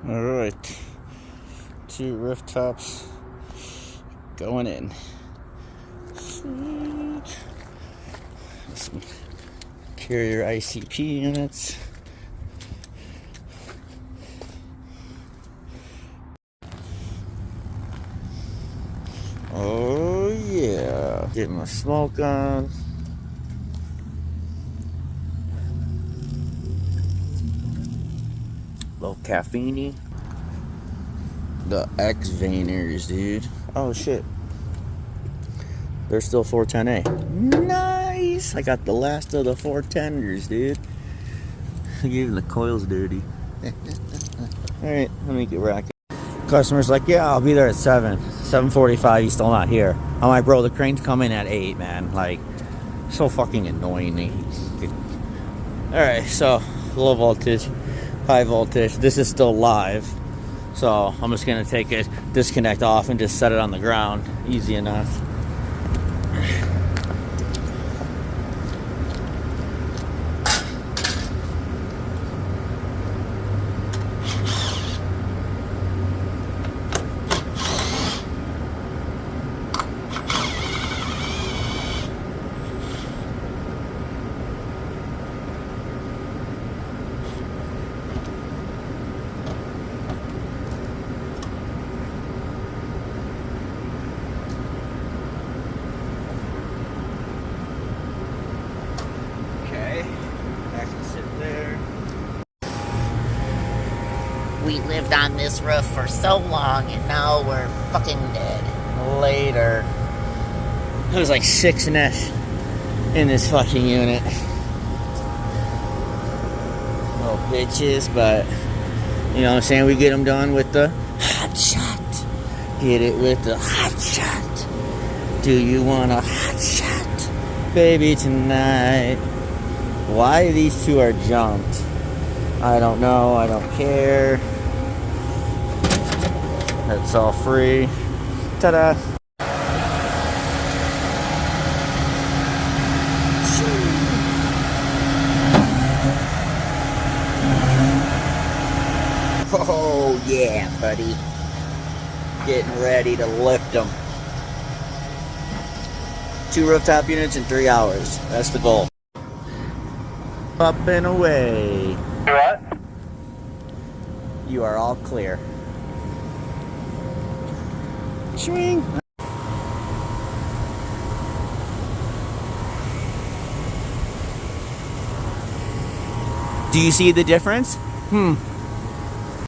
All right, 2 rooftops going in. Sweet. Some carrier ICP units. Oh yeah, getting my smoke on. Low caffeine. The X-Vainers, dude. Oh shit. They're still 410A. Nice! I got the last of the 410ers, dude. Even the coil's dirty. Alright, let me get racking. Customer's like, yeah, I'll be there at 7. 7:45, he's still not here. I'm like, bro, the crane's coming at 8, man. Like, so fucking annoying. Alright, so, low voltage, high voltage. This is still live. So, I'm just gonna take it, disconnect off, and just set it on the ground. Easy enough. We lived on this roof for so long, and now we're fucking dead. Later. It was like 6 nests in this fucking unit. Little bitches, but you know what I'm saying? We get them done with the hot shot. Get it with the hot shot. Do you want a hot shot, baby, tonight? Why these two are jumped, I don't know. I don't care. It's all free. Ta-da! Oh yeah, buddy. Getting ready to lift them. 2 rooftop units in 3 hours. That's the goal. Up and away. What? You are all clear. Swing. Do you see the difference?